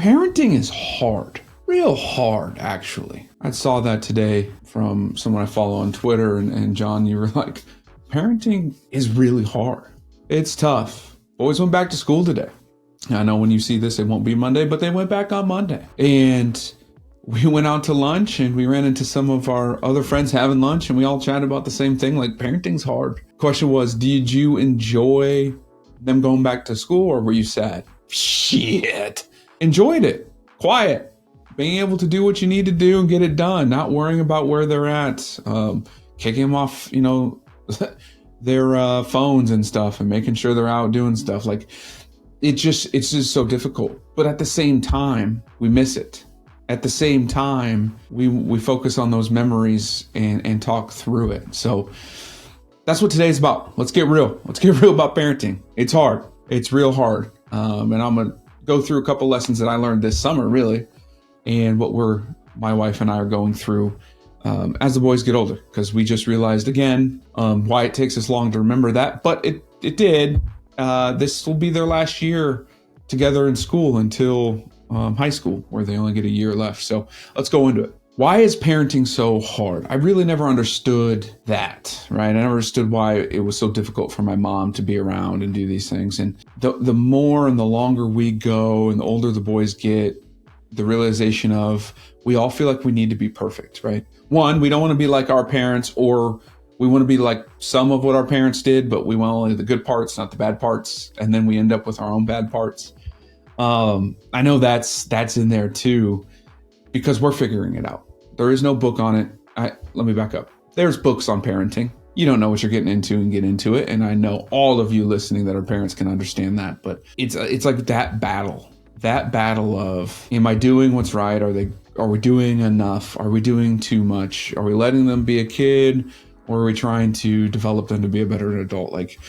parenting is hard, real hard, actually. I saw that today from someone I follow on Twitter, and John, you were like, parenting is really hard. It's tough. Boys went back to school today. I know when you see this, it won't be Monday, but they went back on Monday. And we went out to lunch and we ran into some of our other friends having lunch, and we all chatted about the same thing, like parenting's hard. Question was, did you enjoy them going back to school, or were you sad? Shit. Enjoyed it. Quiet. Being able to do what you need to do and get it done, not worrying about where they're at, kicking them off, their phones and stuff, and making sure they're out doing stuff. Like, it's just so difficult. But at the same time, we miss it. At the same time, we focus on those memories and talk through it. So that's what today's about. Let's get real. Let's get real about parenting. It's hard. It's real hard. And I'm going to go through a couple lessons that I learned this summer, really, and what my wife and I are going through as the boys get older, because we just realized again why it takes us long to remember that. But it did. This will be their last year together in school until high school, where they only get a year left. So let's go into it. Why is parenting so hard? I really never understood that, right? I never understood why it was so difficult for my mom to be around and do these things. And the more and the longer we go and the older the boys get, the realization of we all feel like we need to be perfect, right? One, we don't want to be like our parents, or we want to be like some of what our parents did, but we want only the good parts, not the bad parts. And then we end up with our own bad parts. I know that's in there too, because we're figuring it out. There is no book on it. Let me back up. There's books on parenting. You don't know what you're getting into and get into it. And I know all of you listening that are parents can understand that, but it's like that battle of, am I doing what's right? Are we doing enough? Are we doing too much? Are we letting them be a kid, or are we trying to develop them to be a better adult? Like,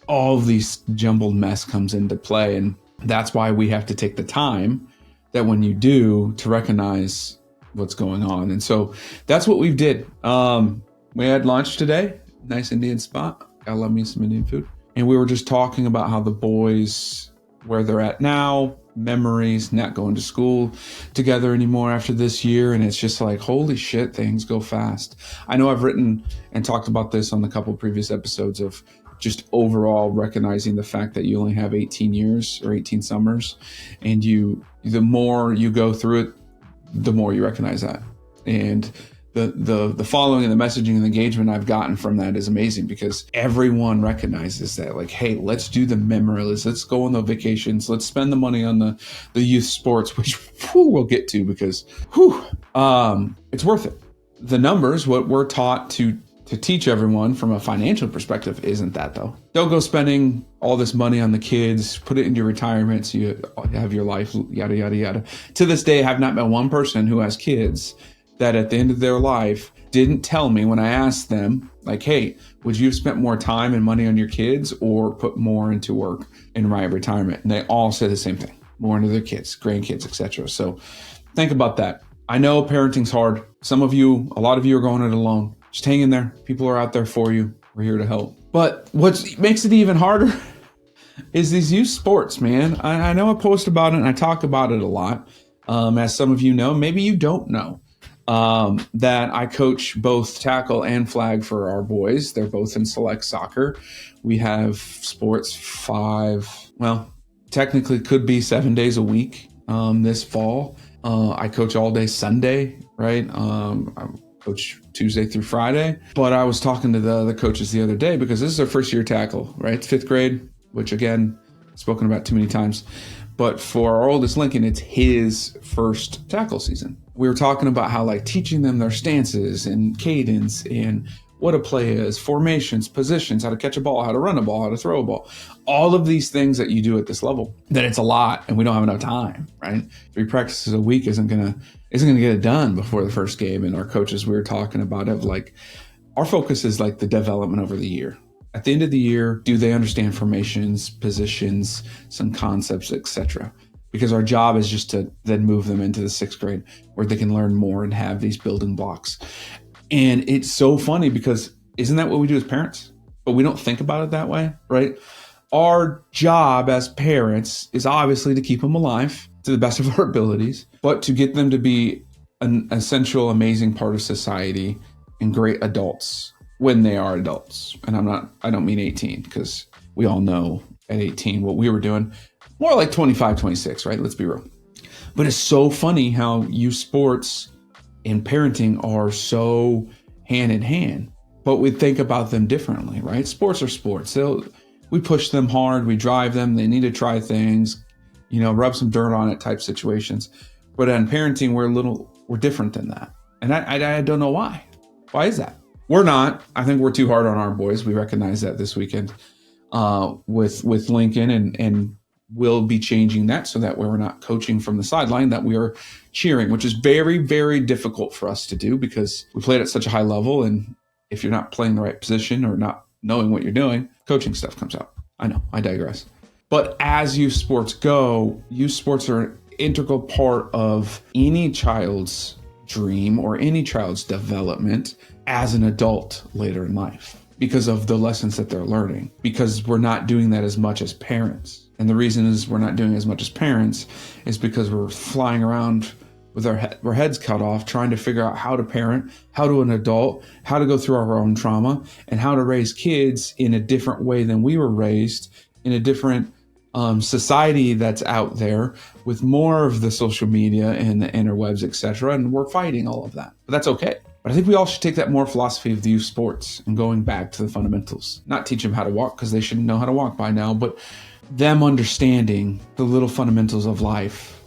all of these jumbled mess comes into play. And that's why we have to take the time that when you do, to recognize what's going on. And so that's what we did. We had lunch today, nice Indian spot. I love me some Indian food. And we were just talking about how the boys, where they're at now, memories, not going to school together anymore after this year. And it's just like, holy shit, things go fast. I know I've written and talked about this on the couple of previous episodes of just overall recognizing the fact that you only have 18 years or 18 summers. And the more you go through it, the more you recognize that. And the following and the messaging and the engagement I've gotten from that is amazing, because everyone recognizes that, like, hey, let's do the memory list. Let's go on the vacations. Let's spend the money on the youth sports, which we'll get to, because it's worth it. The numbers, what we're taught to teach everyone from a financial perspective, isn't that though. Don't go spending all this money on the kids, put it into retirement so you have your life, yada, yada, yada. To this day, I have not met one person who has kids that at the end of their life didn't tell me when I asked them, like, hey, would you have spent more time and money on your kids or put more into work in retirement? And they all say the same thing, more into their kids, grandkids, etc. So think about that. I know parenting's hard. A lot of you are going it alone. Just hang in there. People are out there for you. We're here to help. But what makes it even harder is these youth sports, man. I know I post about it and I talk about it a lot. As some of you know, maybe you don't know, that I coach both tackle and flag for our boys. They're both in select soccer. We have sports technically could be 7 days a week this fall. I coach all day Sunday, right? I coach Tuesday through Friday. But I was talking to the other coaches the other day, because this is their first year tackle, right? It's 5th grade, which again, spoken about too many times. But for our oldest Lincoln, it's his first tackle season. We were talking about how, like, teaching them their stances and cadence and what a play is, formations, positions, how to catch a ball, how to run a ball, how to throw a ball, all of these things that you do at this level, that it's a lot and we don't have enough time, right? 3 practices a week isn't gonna get it done before the first game. And our coaches, we were talking about it, like, our focus is like the development over the year. At the end of the year, do they understand formations, positions, some concepts, etc.? Because our job is just to then move them into the 6th grade where they can learn more and have these building blocks. And it's so funny, because isn't that what we do as parents? But we don't think about it that way, right? Our job as parents is obviously to keep them alive, to the best of our abilities, but to get them to be an essential, amazing part of society and great adults when they are adults. And I don't mean 18, because we all know at 18 what we were doing. More like 25, 26, right? Let's be real. But it's so funny how youth sports and parenting are so hand in hand, but we think about them differently, right? Sports are sports. We push them hard, we drive them, they need to try things, rub some dirt on it type situations. But in parenting, we're different than that. And I don't know why. Why is that? We're not. I think we're too hard on our boys. We recognize that this weekend with Lincoln, and we'll be changing that so that we're not coaching from the sideline, that we are cheering, which is very, very difficult for us to do because we played at such a high level. And if you're not playing the right position or not knowing what you're doing, coaching stuff comes out. I know, I digress. But as youth sports go, youth sports are an integral part of any child's dream or any child's development as an adult later in life, because of the lessons that they're learning, because we're not doing that as much as parents. And the reason is we're not doing as much as parents is because we're flying around with our heads cut off, trying to figure out how to parent, how to an adult, how to go through our own trauma, and how to raise kids in a different way than we were raised, in a different society that's out there with more of the social media and the interwebs, etc. And we're fighting all of that, but that's okay. But I think we all should take that more philosophy of the youth sports and going back to the fundamentals, not teach them how to walk because they should know how to walk by now, but them understanding the little fundamentals of life.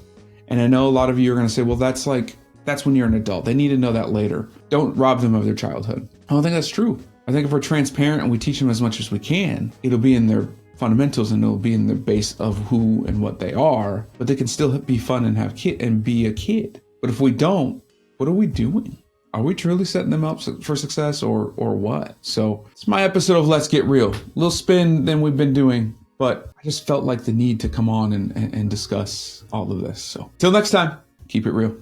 And I know a lot of you are going to say, well, that's when you're an adult. They need to know that later. Don't rob them of their childhood. I don't think that's true. I think if we're transparent and we teach them as much as we can, it'll be in their fundamentals and it'll be in the base of who and what they are, but they can still be fun and have and be a kid. But if we don't, what are we doing? Are we truly setting them up for success or what? So it's my episode of Let's Get Real. A little spin than we've been doing, but I just felt like the need to come on and discuss all of this. So till next time, keep it real.